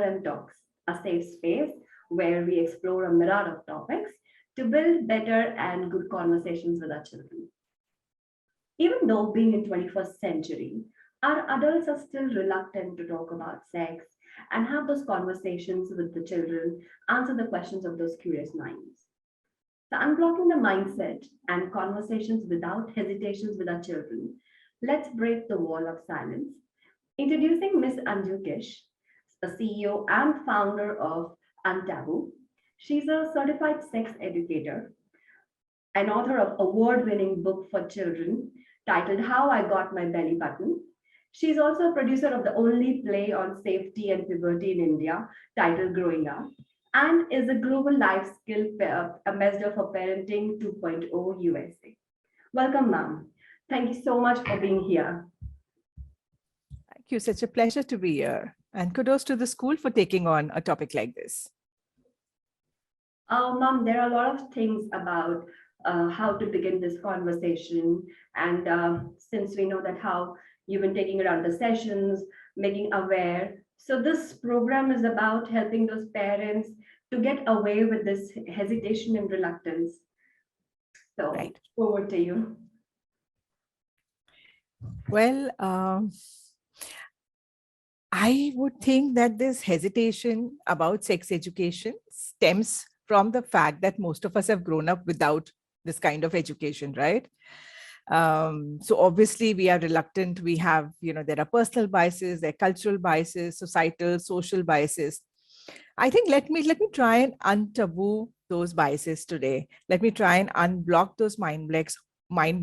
HRM Talks, a safe space where we explore a myriad of topics to build better and good conversations with our children. Even though being in 21st century, our adults are still reluctant to talk about sex and have those conversations with the children, answer the questions of those curious minds. So unblocking the mindset and conversations without hesitations with our children, let's break the wall of silence. Introducing Miss Anju Kish, the CEO and founder of Untaboo. She's a certified sex educator, an author of award-winning book for children titled How I Got My Belly Button. She's also a producer of the only play on safety and puberty in India titled Growing Up, and is a global life skill ambassador for Parenting 2.0 USA. Welcome, ma'am. Thank you so much for being here. Thank you. Such a pleasure to be here. And kudos to the school for taking on a topic like this. Ma'am, there are a lot of things about how to begin this conversation. And since we know that how you've been taking around the sessions, making aware. So this program is about helping those parents to get away with this hesitation and reluctance. So Right. Over to you. Well, I would think that this hesitation about sex education stems from the fact that most of us have grown up without this kind of education, right? So obviously we are reluctant. We have, there are personal biases, there are cultural biases, societal, social biases. I think let me try and untaboo those biases today. Let me try and unblock those mind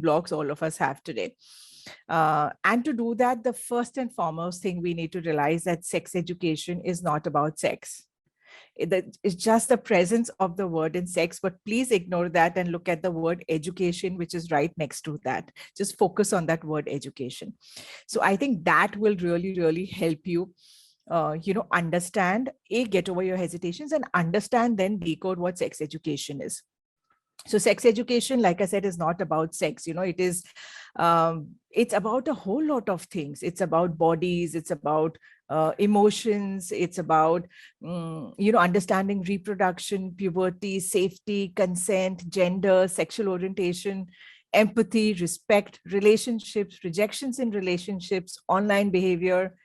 blocks all of us have today. And to do that, the first and foremost thing we need to realize that sex education is not about sex. It's just the presence of the word in sex, but please ignore that and look at the word education, which is right next to that. Just focus on that word education. So I think that will really, really help you, understand, get over your hesitations and understand, then decode what sex education is. So sex education, like I said, is not about sex. It is, it's about a whole lot of things. It's about bodies. It's about emotions. It's about, understanding reproduction, puberty, safety, consent, gender, sexual orientation, empathy, respect, relationships, rejections in relationships, online behavior.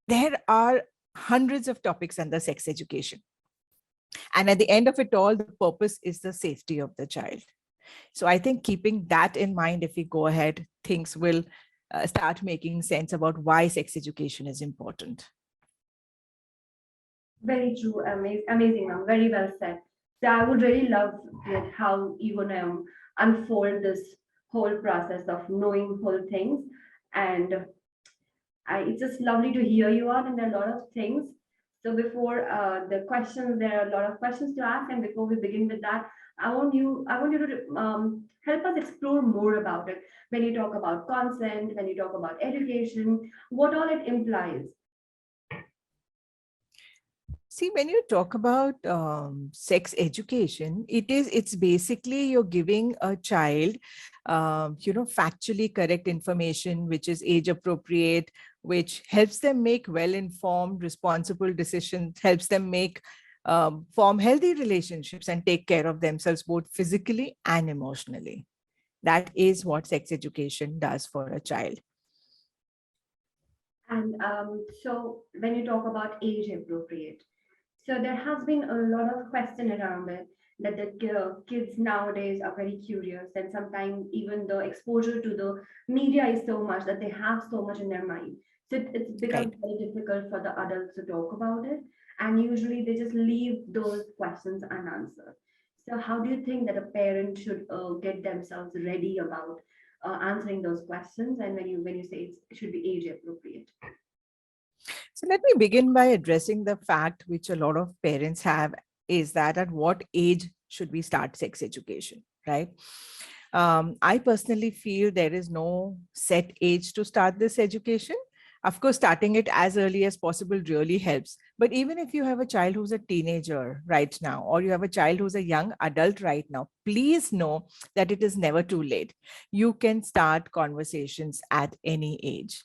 There are hundreds of topics under sex education. And at the end of it all, the purpose is the safety of the child. So I think keeping that in mind, if we go ahead, things will start making sense about why sex education is important. Very true. Amazing, ma'am. Very well said. So I would really love how you want to unfold this whole process of knowing whole things. And it's just lovely to hear you out, and there are a lot of things. So before the questions, there are a lot of questions to ask, and before we begin with that, I want you to help us explore more about it. When you talk about consent, when you talk about education, what all it implies. See, when you talk about sex education, it's basically you're giving a child, factually correct information, which is age appropriate, which helps them make well-informed, responsible decisions, helps them make form healthy relationships and take care of themselves both physically and emotionally. That is what sex education does for a child. And so when you talk about age appropriate, so there has been a lot of question around it, that the kids nowadays are very curious, and sometimes even the exposure to the media is so much that they have so much in their mind. So it's become very difficult for the adults to talk about it. And usually they just leave those questions unanswered. So how do you think that a parent should get themselves ready about answering those questions? And when you say it should be age appropriate. So let me begin by addressing the fact which a lot of parents have, is that at what age should we start sex education, right? I personally feel there is no set age to start this education. Of course, starting it as early as possible really helps. But even if you have a child who's a teenager right now, or you have a child who's a young adult right now, please know that it is never too late. You can start conversations at any age.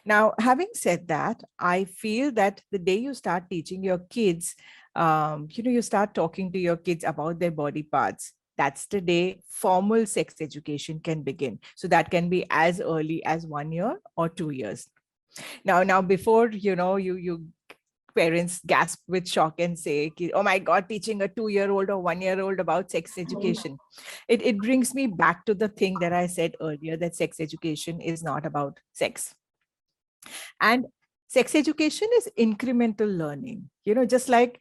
Now, having said that, I feel that the day you start teaching your kids, you start talking to your kids about their body parts. That's the day formal sex education can begin. So that can be as early as 1 year or 2 years. Now, before you parents gasp with shock and say, "Oh my God, teaching a 2-year-old or 1-year-old about sex education." It brings me back to the thing that I said earlier, that sex education is not about sex. And sex education is incremental learning, just like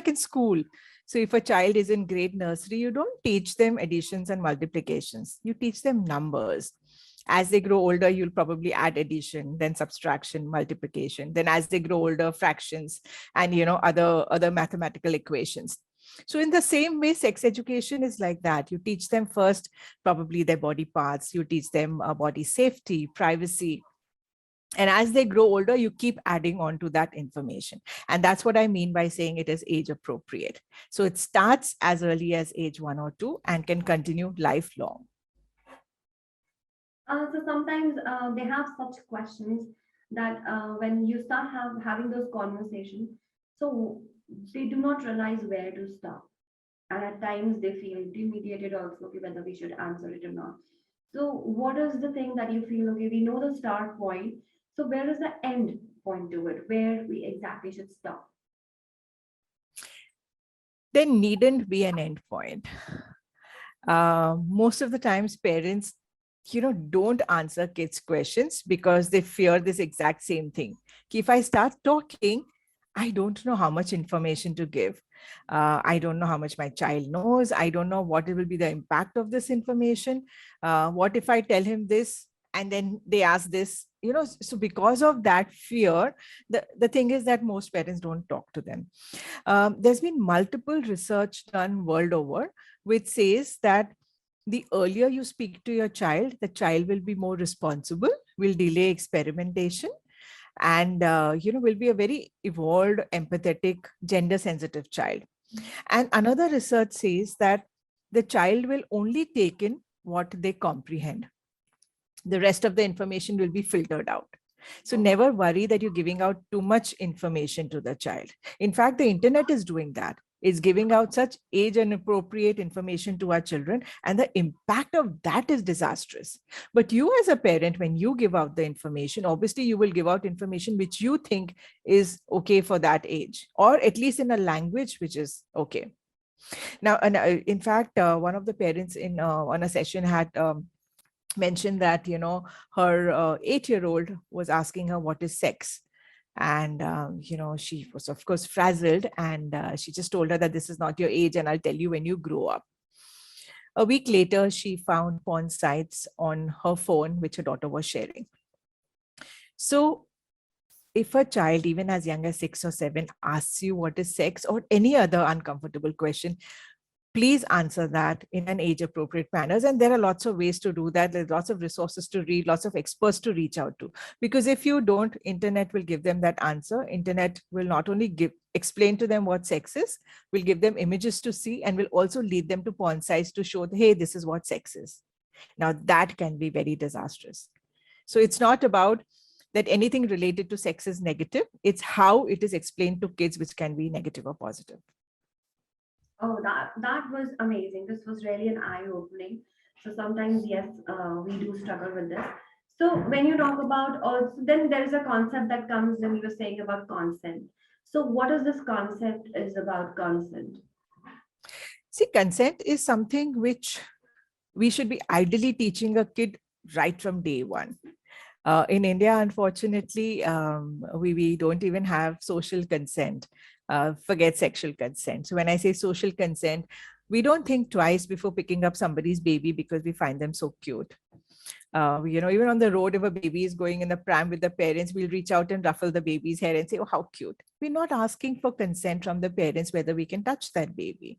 in school. So if a child is in grade nursery, you don't teach them additions and multiplications, you teach them numbers. As they grow older, you'll probably add addition, then subtraction, multiplication, then as they grow older, fractions, and other mathematical equations. So in the same way, sex education is like that. You teach them first probably their body parts, you teach them body safety, privacy, and as they grow older, you keep adding on to that information. And that's what I mean by saying it is age appropriate. So it starts as early as age 1 or 2 and can continue lifelong. So sometimes they have such questions that when you start having those conversations, so they do not realize where to start. And at times they feel intimidated also, okay, whether we should answer it or not. So what is the thing that you feel, okay, we know the start point. So where is the end point to it? Where we exactly should stop? There needn't be an end point. Most of the times parents don't answer kids questions because they fear this exact same thing. If I start talking, I don't know how much information to give. I don't know how much my child knows. I don't know what will be the impact of this information. What if I tell him this and then they ask this? So because of that fear, the thing is that most parents don't talk to them. There's been multiple research done world over which says that the earlier you speak to your child, the child will be more responsible, will delay experimentation, and will be a very evolved, empathetic, gender sensitive child. And another research says that the child will only take in what they comprehend. The rest of the information will be filtered out. So never worry that you're giving out too much information to the child. In fact, the internet is doing that. It's giving out such age inappropriate information to our children, and the impact of that is disastrous. But you, as a parent, when you give out the information, obviously you will give out information which you think is okay for that age, or at least in a language which is okay. Now, and in fact, one of the parents in on a session had mentioned that her 8-year-old was asking her what is sex, and she was of course frazzled, and she just told her that this is not your age and I'll tell you when you grow up. A week later, she found porn sites on her phone which her daughter was sharing. So if a child even as young as 6 or 7 asks you what is sex or any other uncomfortable question, please answer that in an age appropriate manners. And there are lots of ways to do that. There's lots of resources to read, lots of experts to reach out to, because if you don't, internet will give them that answer. Internet will not only explain to them what sex is, will give them images to see, and will also lead them to porn sites to show, hey, this is what sex is. Now that can be very disastrous. So it's not about that anything related to sex is negative. It's how it is explained to kids which can be negative or positive. Oh, that was amazing. This was really an eye opening. So sometimes, yes, we do struggle with this. So when you talk about also, then there is a concept that comes when you were saying about consent. So what is this concept is about consent? See, consent is something which we should be ideally teaching a kid right from day one. In India, unfortunately, we don't even have social consent. Forget sexual consent. So when I say social consent, we don't think twice before picking up somebody's baby because we find them so cute. Even on the road, if a baby is going in the pram with the parents, we'll reach out and ruffle the baby's hair and say, oh, how cute. We're not asking for consent from the parents whether we can touch that baby.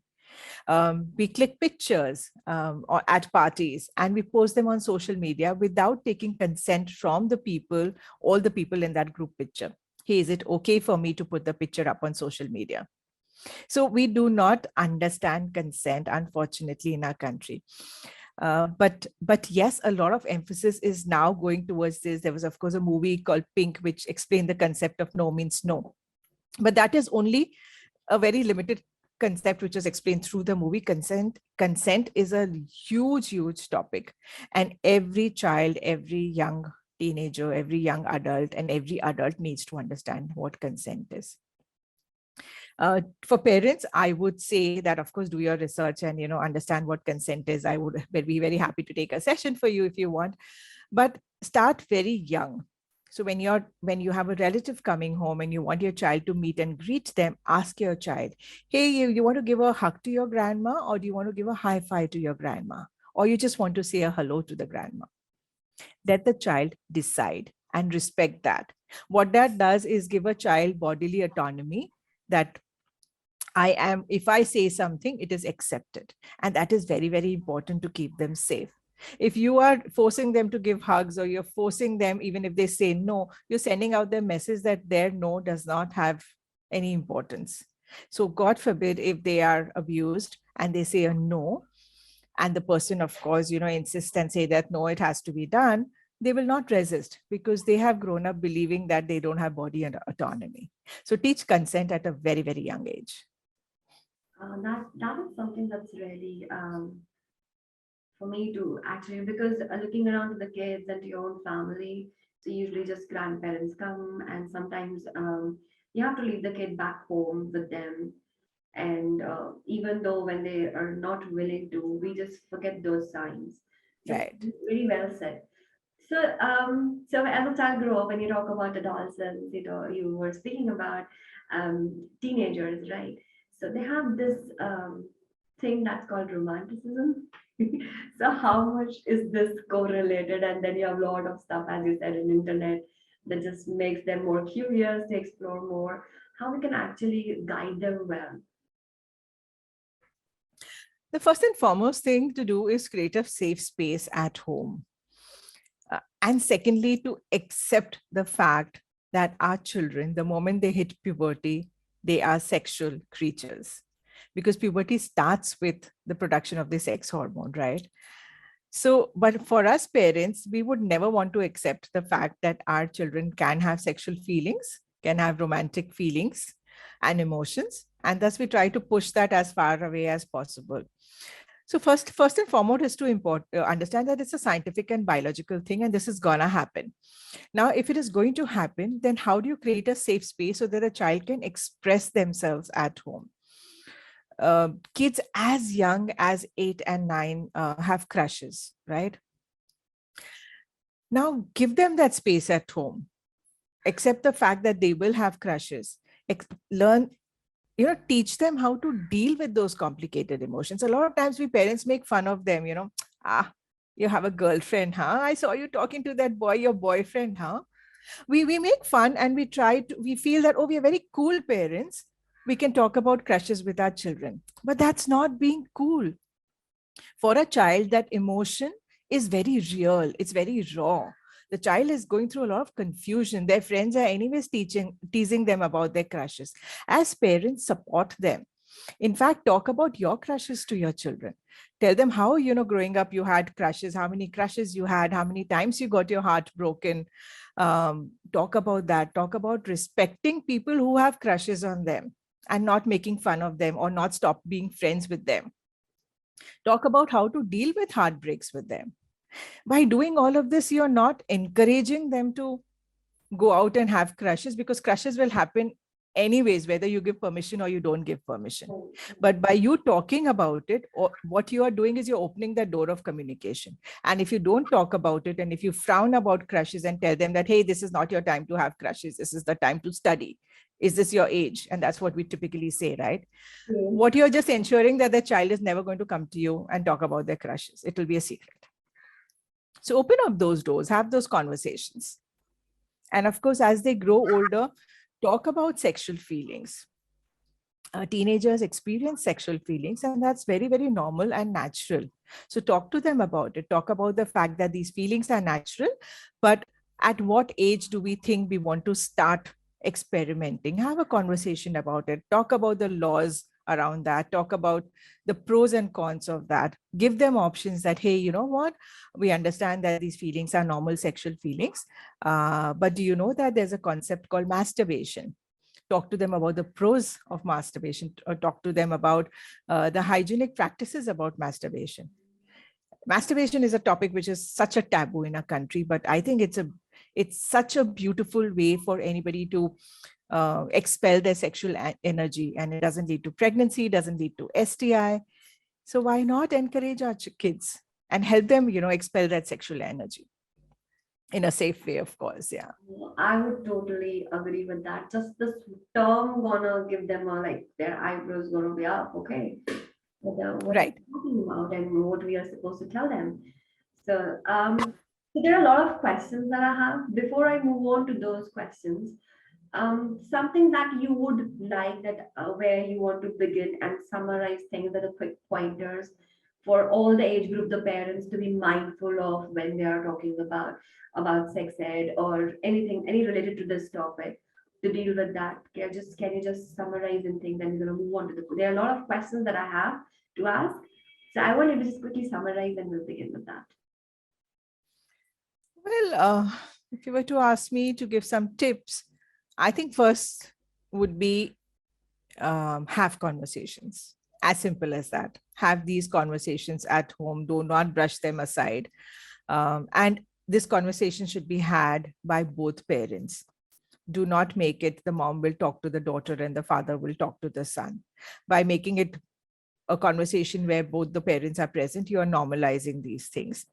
We click pictures or at parties, and we post them on social media without taking consent from the people, all the people in that group picture. Hey, is it okay for me to put the picture up on social media? So we do not understand consent, unfortunately, in our country. But yes, a lot of emphasis is now going towards this. There was, of course, a movie called Pink, which explained the concept of no means no. But that is only a very limited concept which is explained through the movie. Consent is a huge topic, and every child, every young teenager, every young adult, and every adult needs to understand what consent is. For parents, I would say that, of course, do your research and understand what consent is. I would be very happy to take a session for you if you want, but start very young. So when you have a relative coming home and you want your child to meet and greet them, ask your child, hey, you want to give a hug to your grandma, or do you want to give a high five to your grandma, or you just want to say a hello to the grandma? Let the child decide and respect that. What that does is give a child bodily autonomy, that if I say something, it is accepted. And that is very, very important to keep them safe. If you are forcing them to give hugs, or you're forcing them, even if they say no, you're sending out the message that their no does not have any importance. So God forbid if they are abused and they say a no, and the person, of course, insists and say that no, it has to be done, they will not resist, because they have grown up believing that they don't have body and autonomy. So teach consent at a very, very young age. That is something that's really for me to actually, because looking around to the kids and to your own family, so usually just grandparents come, and sometimes you have to leave the kid back home with them. And even though when they are not willing to, we just forget those signs. So Right. very well said. So as a child grew up, when you talk about adolescents, you were speaking about teenagers, right? So they have this thing that's called romanticism. So how much is this correlated? And then you have a lot of stuff, as you said, in internet that just makes them more curious to explore more. How we can actually guide them well. The first and foremost thing to do is create a safe space at home. And secondly, to accept the fact that our children, the moment they hit puberty, they are sexual creatures. Because puberty starts with the production of the sex hormone, right? So, but for us parents, we would never want to accept the fact that our children can have sexual feelings, can have romantic feelings and emotions. And thus we try to push that as far away as possible. So first and foremost is to understand that it's a scientific and biological thing, and this is gonna happen. Now, if it is going to happen, then how do you create a safe space so that a child can express themselves at home? Kids as young as 8 and 9 have crushes, right? Now, give them that space at home. Accept the fact that they will have crushes. Learn, teach them how to deal with those complicated emotions. A lot of times we parents make fun of them, you have a girlfriend, huh? I saw you talking to that boy, your boyfriend, huh? We make fun, and we feel that, oh, we are very cool parents. We can talk about crushes with our children. But that's not being cool. For a child, that emotion is very real. It's very raw. The child is going through a lot of confusion. Their friends are anyways teasing them about their crushes. As parents, support them. In fact, talk about your crushes to your children. Tell them how, growing up you had crushes, how many crushes you had, how many times you got your heart broken. Talk about that. Talk about respecting people who have crushes on them and not making fun of them or not stop being friends with them. Talk about how to deal with heartbreaks with them. By doing all of this, you're not encouraging them to go out and have crushes, because crushes will happen anyways, whether you give permission or you don't give permission. But by you talking about it, or what you are doing is you're opening the door of communication. And if you don't talk about it, and if you frown about crushes and tell them that, hey, this is not your time to have crushes, this is the time to study. Is this your age? And that's what we typically say, right? What you're just ensuring that the child is never going to come to you and talk about their crushes. It will be a secret. So open up those doors, have those conversations. And of course, as they grow older, talk about sexual feelings. Teenagers experience sexual feelings, and that's very, very normal and natural. So talk to them about it. Talk about the fact that these feelings are natural, but at what age do we think we want to start experimenting? Have a conversation about it. Talk about the laws around that, talk about the pros and cons of that, give them options that, hey, you know what, we understand that these feelings are normal sexual feelings, but do you know that there's a concept called masturbation? Talk to them about the pros of masturbation, or talk to them about the hygienic practices about masturbation. Masturbation is a topic which is such a taboo in our country, but I think it's such a beautiful way for anybody to expel their sexual energy, and it doesn't lead to pregnancy, doesn't lead to STI. So why not encourage our kids and help them, expel that sexual energy in a safe way, of course. Yeah. I would totally agree with that. Just this term gonna give them a like their eyebrows gonna be up, okay? What are Right. we talking about and what we are supposed to tell them. So there are a lot of questions that I have. Before I move on to those questions, something that you would like that where you want to begin and summarize things that are quick pointers for all the age group, the parents to be mindful of when they are talking about sex ed or anything, any related to this topic to deal with that. Can you just summarize and think, then we're going to move on to there are a lot of questions that I have to ask. So I want you to just quickly summarize and we'll begin with that. Well, if you were to ask me to give some tips, I think first would be have conversations. As simple as that. Have these conversations at home. Do not brush them aside. And this conversation should be had by both parents. Do not make it the mom will talk to the daughter and the father will talk to the son. By making it a conversation where both the parents are present, you are normalizing these things.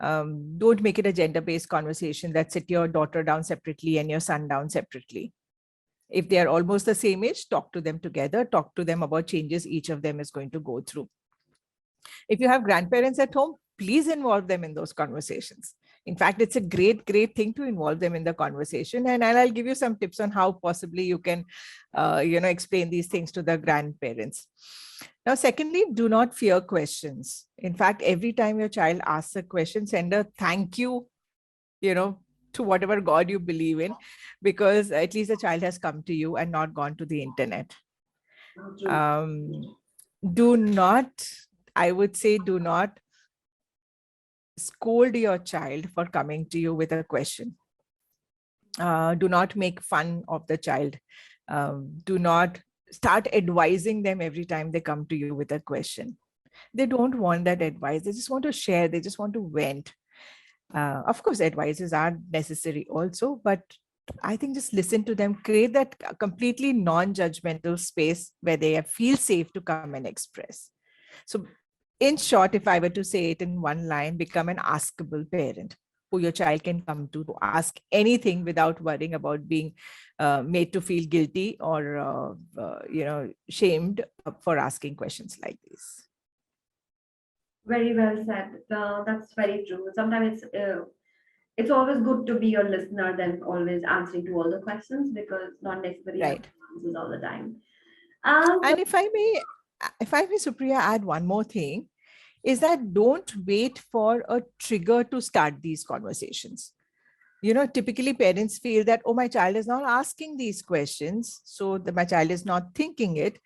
Don't make it a gender-based conversation that sit your daughter down separately and your son down separately. If they are almost the same age, talk to them together, talk to them about changes each of them is going to go through. If you have grandparents at home, please involve them in those conversations. In fact, it's a great thing to involve them in the conversation. And I'll give you some tips on how possibly you can, explain these things to the grandparents. Now, secondly, do not fear questions. In fact, every time your child asks a question, send a thank you, to whatever God you believe in, because at least the child has come to you and not gone to the internet. Do not, I would say, do not scold your child for coming to you with a question. Do not make fun of the child. Do not start advising them every time they come to you with a question. They don't want that advice. They just want to share. They just want to vent. Of course, advices are necessary also, but I think just listen to them, create that completely non-judgmental space where they feel safe to come and express. So in short, if I were to say it in one line, become an askable parent who your child can come to ask anything without worrying about being made to feel guilty or, shamed for asking questions like this. Very well said. That's very true. Sometimes it's always good to be your listener than always answering to all the questions because not necessarily right. answers all the time. And if I may, Supriya, add one more thing, is that don't wait for a trigger to start these conversations. Typically parents feel that, oh, my child is not asking these questions, so my child is not thinking it.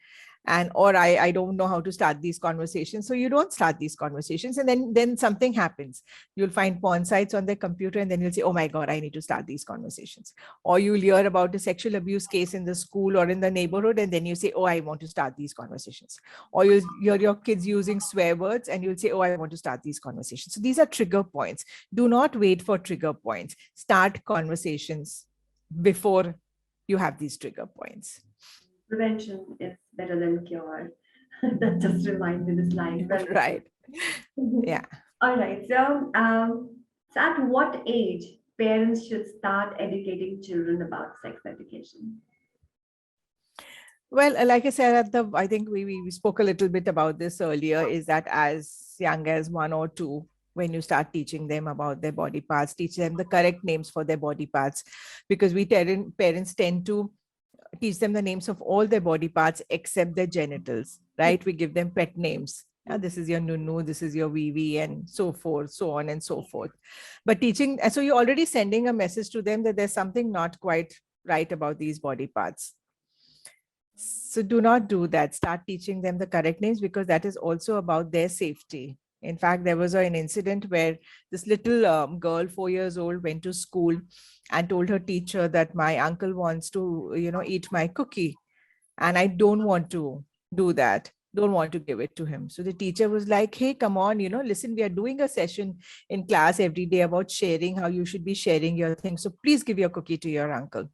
And or I don't know how to start these conversations. So you don't start these conversations, and then something happens. You'll find porn sites on their computer, and then you'll say, oh my God, I need to start these conversations. Or you'll hear about a sexual abuse case in the school or in the neighborhood, and then you say, oh, I want to start these conversations. Or you'll hear your kids using swear words, and you'll say, oh, I want to start these conversations. So these are trigger points. Do not wait for trigger points. Start conversations before you have these trigger points. Prevention is better than cure. That just reminds me this line. Right. Yeah. All right. So at what age parents should start educating children about sex education? Well, like I said, I think we spoke a little bit about this earlier, is that as young as 1 or 2, when you start teaching them about their body parts, teach them the correct names for their body parts, because parents tend to teach them the names of all their body parts except their genitals, right? We give them pet names. This is your nunu, this is your vivi, and so forth, so on and so forth. But so you're already sending a message to them that there's something not quite right about these body parts. So do not do that. Start teaching them the correct names, because that is also about their safety. In fact, there was an incident where this little girl, 4 years old, went to school and told her teacher that my uncle wants to, eat my cookie, and I don't want to do that. Don't want to give it to him. So the teacher was like, hey, come on, listen, we are doing a session in class every day about sharing, how you should be sharing your things. So please give your cookie to your uncle.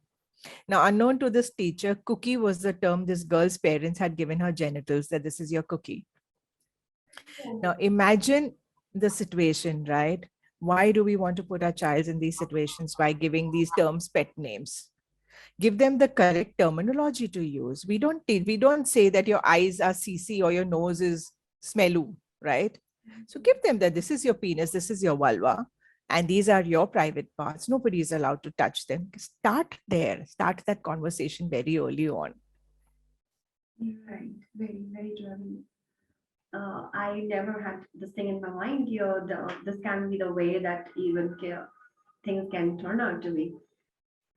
Now, unknown to this teacher, cookie was the term this girl's parents had given her genitals, that this is your cookie. Now, imagine the situation, right? Why do we want to put our child in these situations by giving these terms pet names? Give them the correct terminology to use. We don't say that your eyes are CC or your nose is smellu, right? So give them that this is your penis, this is your vulva, and these are your private parts. Nobody is allowed to touch them. Start there. Start that conversation very early on. Right, very, very true. I never had this thing in my mind here. This can be the way that even things can turn out to be.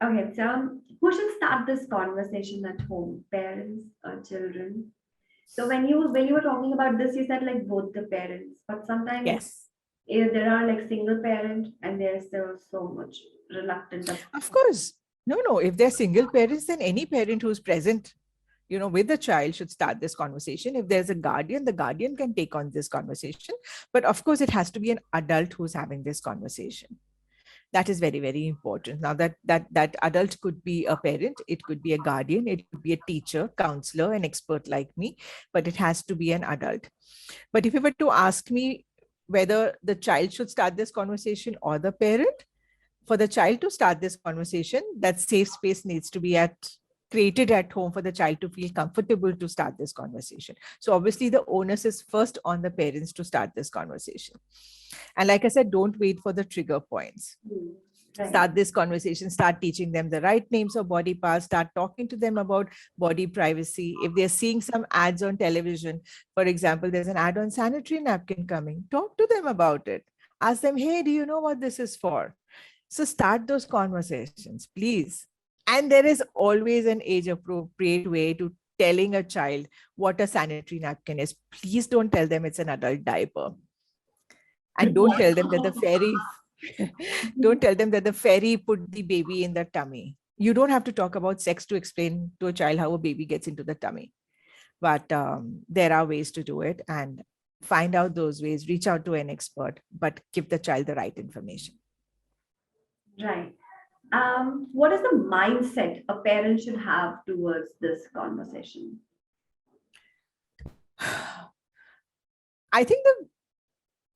Okay, so who should start this conversation at home? Parents or children? So when you were talking about this, you said like both the parents, but sometimes Yes. there are like single parent and there's still so much reluctant of. Of course. No, no. If they're single parents, then any parent who's present, with the child should start this conversation. If there's a guardian, the guardian can take on this conversation. But of course, it has to be an adult who's having this conversation. That is very, very important. Now, that adult could be a parent, it could be a guardian, it could be a teacher, counselor, an expert like me, but it has to be an adult. But if you were to ask me whether the child should start this conversation or the parent, for the child to start this conversation, that safe space needs to be created at home for the child to feel comfortable to start this conversation. So obviously the onus is first on the parents to start this conversation. And like I said, don't wait for the trigger points. Right. Start this conversation, start teaching them the right names of body parts, start talking to them about body privacy. If they're seeing some ads on television, for example, there's an ad on sanitary napkin coming, talk to them about it. Ask them, hey, do you know what this is for? So start those conversations, please. And there is always an age appropriate way to telling a child what a sanitary napkin is. Please don't tell them it's an adult diaper. And don't tell them that the fairy don't tell them that the fairy put the baby in the tummy. You don't have to talk about sex to explain to a child how a baby gets into the tummy. But there are ways to do it, and find out those ways, reach out to an expert, but give the child the right information. Right. What is the mindset a parent should have towards this conversation? I think the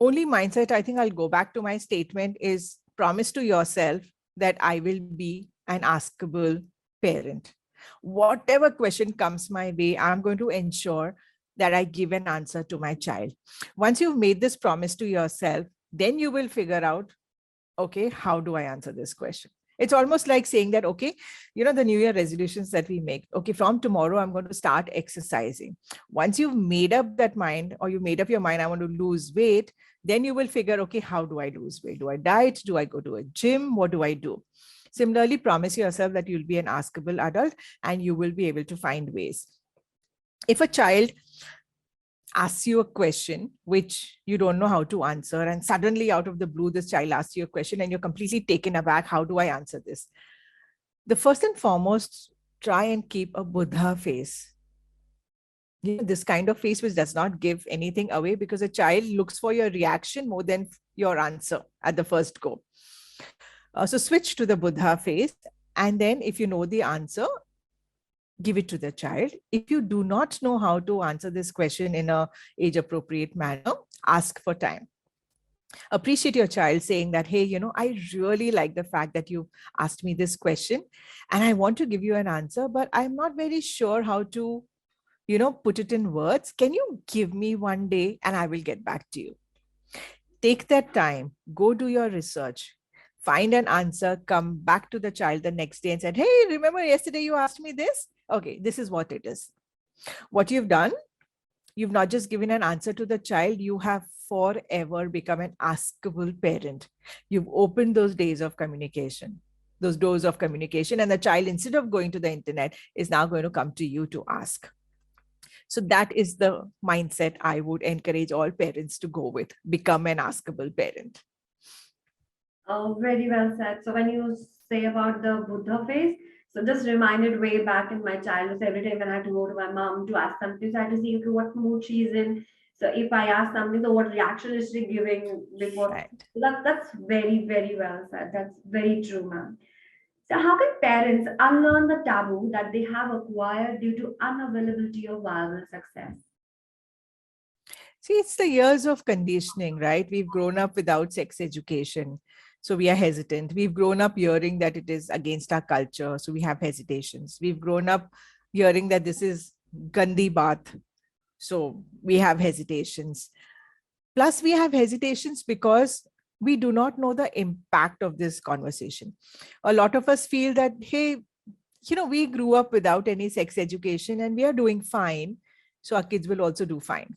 only mindset, I think I'll go back to my statement, is promise to yourself that I will be an askable parent. Whatever question comes my way, I'm going to ensure that I give an answer to my child. Once you've made this promise to yourself, then you will figure out, okay, how do I answer this question? It's almost like saying that, okay, the New Year resolutions that we make, okay, from tomorrow, I'm going to start exercising. Once you've made up that mind, or you made up your mind, I want to lose weight, then you will figure, okay, how do I lose weight? Do I diet? Do I go to a gym? What do I do? Similarly, promise yourself that you'll be an askable adult and you will be able to find ways. If a child asks you a question which you don't know how to answer, and suddenly out of the blue this child asks you a question and you're completely taken aback, how do I answer this? The first and foremost, try and keep a Buddha face. This kind of face which does not give anything away, because a child looks for your reaction more than your answer at the first go. So switch to the Buddha face, and then if you know the answer, give it to the child. If you do not know how to answer this question in a age appropriate manner, ask for time. Appreciate your child saying that, hey, I really like the fact that you asked me this question and I want to give you an answer, but I'm not very sure how to, put it in words. Can you give me one day and I will get back to you? Take that time, go do your research, find an answer, come back to the child the next day and said, hey, remember yesterday you asked me this? Okay, this is what it is. What you've done, you've not just given an answer to the child, you have forever become an askable parent. You've opened those days of communication. those doors of communication, and the child, instead of going to the internet, is now going to come to you to ask. So that is the mindset I would encourage all parents to go with. Become an askable parent. Oh, very well said. So when you say about the Buddha face, so just reminded way back in my childhood, so every time when I had to go to my mom to ask something, so I had to see okay, what mood she's in. So if I ask something, so what reaction is she giving before? Right. So that's very, very well said. That's very true, ma'am. So how can parents unlearn the taboo that they have acquired due to unavailability of viable success? See, it's the years of conditioning, right? We've grown up without sex education. So we are hesitant. We've grown up hearing that it is against our culture. So we have hesitations. We've grown up hearing that this is Gandhi bath. So we have hesitations. Plus, we have hesitations because we do not know the impact of this conversation. A lot of us feel that, hey, we grew up without any sex education and we are doing fine. So our kids will also do fine.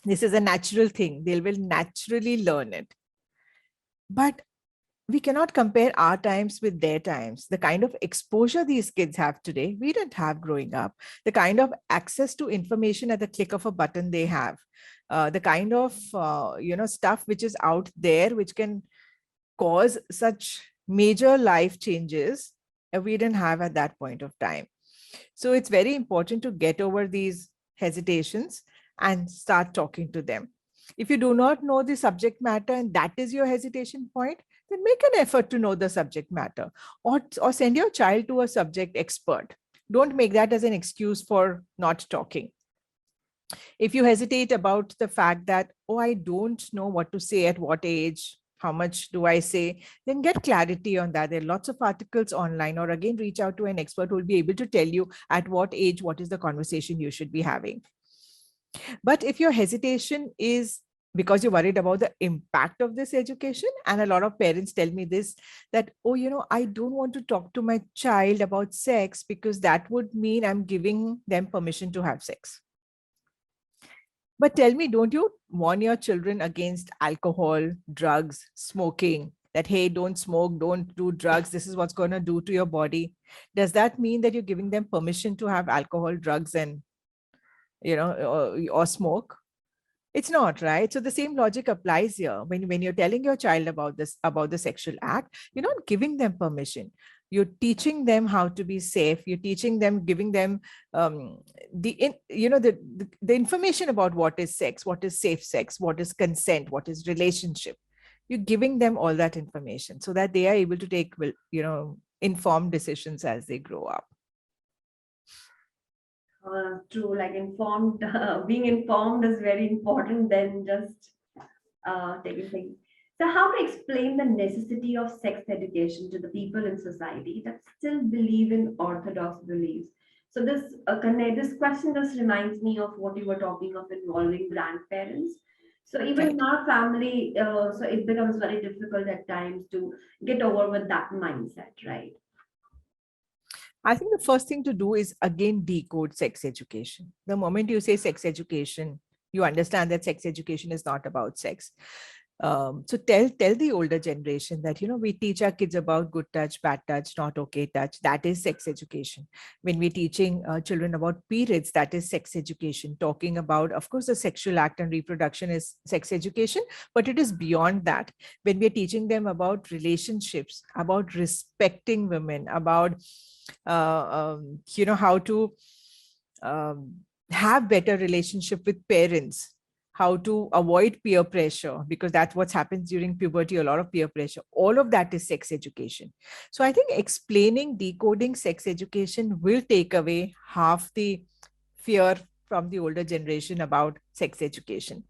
This is a natural thing. They will naturally learn it. But we cannot compare our times with their times. The kind of exposure these kids have today, we didn't have growing up. The kind of access to information at the click of a button they have. The kind of stuff which is out there, which can cause such major life changes, we didn't have at that point of time. So it's very important to get over these hesitations and start talking to them. If you do not know the subject matter and that is your hesitation point, then make an effort to know the subject matter, or send your child to a subject expert. Don't make that as an excuse for not talking. If you hesitate about the fact that, oh, I don't know what to say at what age, how much do I say, then get clarity on that. There are lots of articles online, or again, reach out to an expert who will be able to tell you at what age, what is the conversation you should be having. But if your hesitation is because you're worried about the impact of this education, and a lot of parents tell me this, that, oh, I don't want to talk to my child about sex because that would mean I'm giving them permission to have sex. But tell me, don't you warn your children against alcohol, drugs, smoking? That, hey, don't smoke, don't do drugs. This is what's going to do to your body. Does that mean that you're giving them permission to have alcohol, drugs, and, or smoke? It's not, right? So the same logic applies here. When you're telling your child about the sexual act, you're not giving them permission. You're teaching them how to be safe. You're teaching them, giving them the information about what is sex, what is safe sex, what is consent, what is relationship. You're giving them all that information so that they are able to take, informed decisions as they grow up. True, like informed, being informed is very important than just taking things. So, how to explain the necessity of sex education to the people in society that still believe in orthodox beliefs? So, this question just reminds me of what you were talking of involving grandparents. So, even in Right. our family, so it becomes very difficult at times to get over with that mindset, right? I think the first thing to do is again decode sex education. The moment you say sex education, you understand that sex education is not about sex. So tell the older generation that we teach our kids about good touch, bad touch, not okay touch. That is sex education. When we're teaching children about periods, that is sex education. Talking about, of course, the sexual act and reproduction is sex education, but it is beyond that. When we're teaching them about relationships, about respecting women, about how to um, have better relationship with parents, how to avoid peer pressure, because that's what happens during puberty, a lot of peer pressure. All of that is sex education. So I think explaining, decoding sex education will take away half the fear from the older generation about sex education.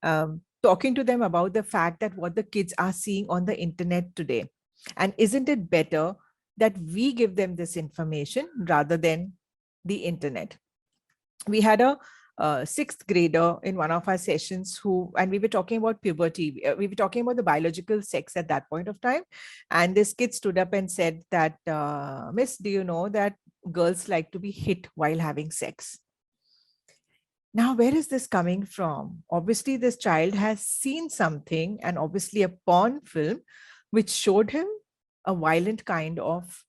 Talking to them about the fact that what the kids are seeing on the internet today, and isn't it better that we give them this information rather than the internet? We had a sixth grader in one of our sessions and we were talking about puberty. We were talking about the biological sex at that point of time. And this kid stood up and said that, Miss, do you know that girls like to be hit while having sex? Now, where is this coming from? Obviously, this child has seen something, and obviously a porn film, which showed him a violent kind of,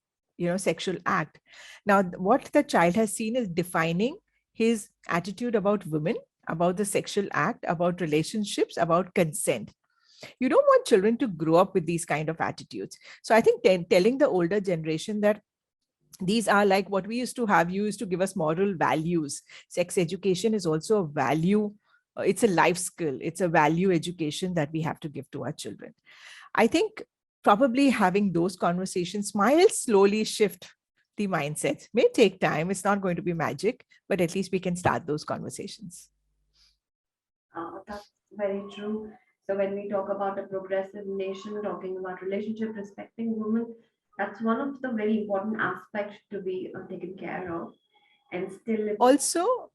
sexual act. Now, what the child has seen is defining his attitude about women, about the sexual act, about relationships, about consent. You don't want children to grow up with these kind of attitudes. So I think telling the older generation that these are like what we used to have, you used to give us moral values. Sex education is also a value. It's a life skill. It's a value education that we have to give to our children. I think probably having those conversations might slowly shift the mindset. May take time. It's not going to be magic, but at least we can start those conversations. That's very true. So when we talk about a progressive nation, talking about relationship, respecting women, that's one of the very important aspects to be taken care of. And still, it's Also,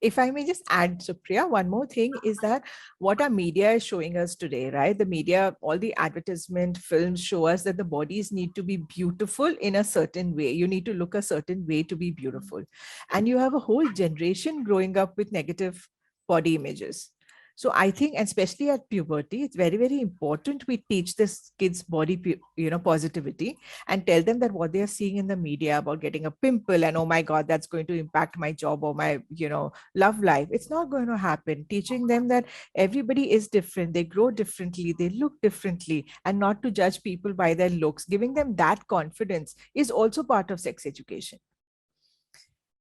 if I may just add, Supriya, one more thing is that what our media is showing us today, right? The media, all the advertisement films show us that the bodies need to be beautiful in a certain way. You need to look a certain way to be beautiful. And you have a whole generation growing up with negative body images. So I think, especially at puberty, it's very, very important we teach this kids body, positivity, and tell them that what they are seeing in the media about getting a pimple and, oh my God, that's going to impact my job or my, love life. It's not going to happen. Teaching them that everybody is different, they grow differently, they look differently, and not to judge people by their looks. Giving them that confidence is also part of sex education.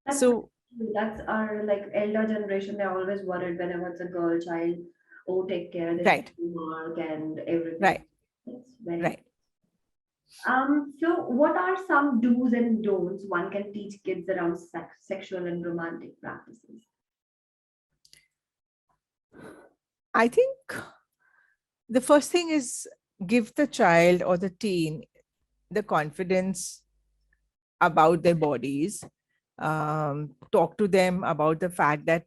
that's So, that's our like elder generation. They're always worried whenever it's a girl child. Oh, take care, they should right, mark and everything. right, It's very right. so what are some do's and don'ts one can teach kids around sexual and romantic practices? I think the first thing is give the child or the teen the confidence about their bodies. Talk to them about the fact that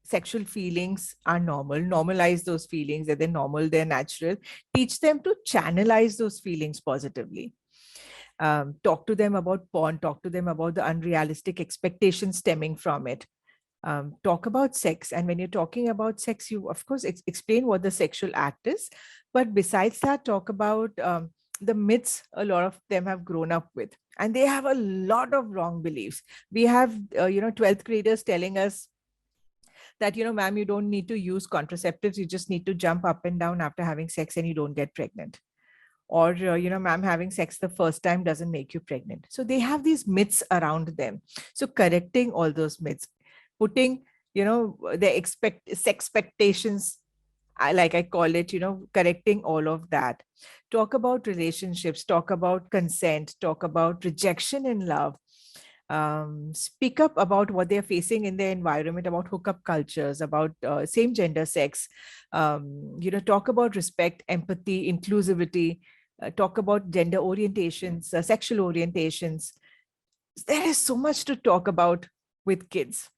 sexual feelings are normal, normalize those feelings, that they're normal, they're natural. Teach them to channelize those feelings positively. Talk to them about porn, talk to them about the unrealistic expectations stemming from it. Talk about sex. And when you're talking about sex, you, of course, explain what the sexual act is. But besides that, talk about the myths a lot of them have grown up with. And they have a lot of wrong beliefs. We have, 12th graders telling us that, ma'am, you don't need to use contraceptives. You just need to jump up and down after having sex and you don't get pregnant. Or, ma'am, having sex the first time doesn't make you pregnant. So they have these myths around them. So correcting all those myths, putting, the expectations, like I call it, correcting all of that. Talk about relationships, talk about consent, talk about rejection in love. Speak up about what they're facing in their environment, about hookup cultures, about same gender sex. Talk about respect, empathy, inclusivity. Talk about gender orientations, sexual orientations. There is so much to talk about with kids,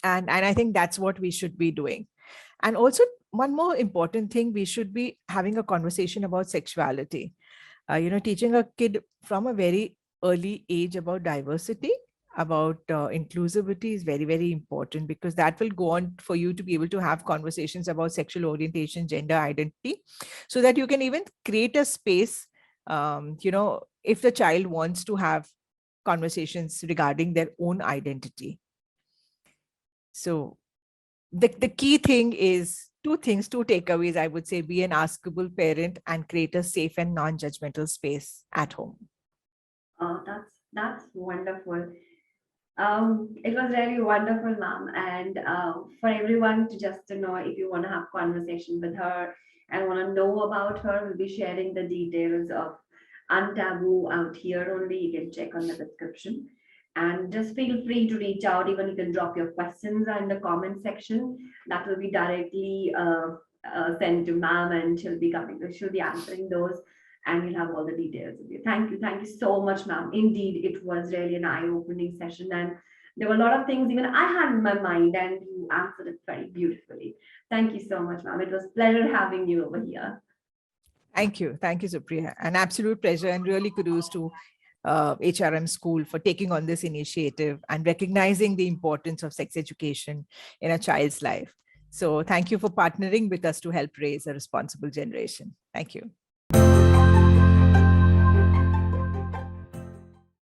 and I think that's what we should be doing. And also, one more important thing, we should be having a conversation about sexuality. Teaching a kid from a very early age about diversity, about inclusivity is very, very important, because that will go on for you to be able to have conversations about sexual orientation, gender identity, so that you can even create a space, if the child wants to have conversations regarding their own identity. So the key thing is two things, two takeaways, I would say: be an askable parent and create a safe and non-judgmental space at home. That's wonderful. It was really wonderful, ma'am. And for everyone to just to know, if you want to have conversation with her and want to know about her, we'll be sharing the details of Untaboo out here only. You can check on the description. And just feel free to reach out. Even you can drop your questions in the comment section. That will be directly sent to ma'am, and she'll be answering those, and you'll have all the details with you. Thank you so much, ma'am. Indeed, it was really an eye-opening session, and there were a lot of things even I had in my mind, and you answered it very beautifully. Thank you so much, ma'am. It was a pleasure having you over here. Thank you. Thank you, Supriya. An absolute pleasure, and really kudos to HRM School for taking on this initiative and recognizing the importance of sex education in a child's life. So thank you for partnering with us to help raise a responsible generation. Thank you.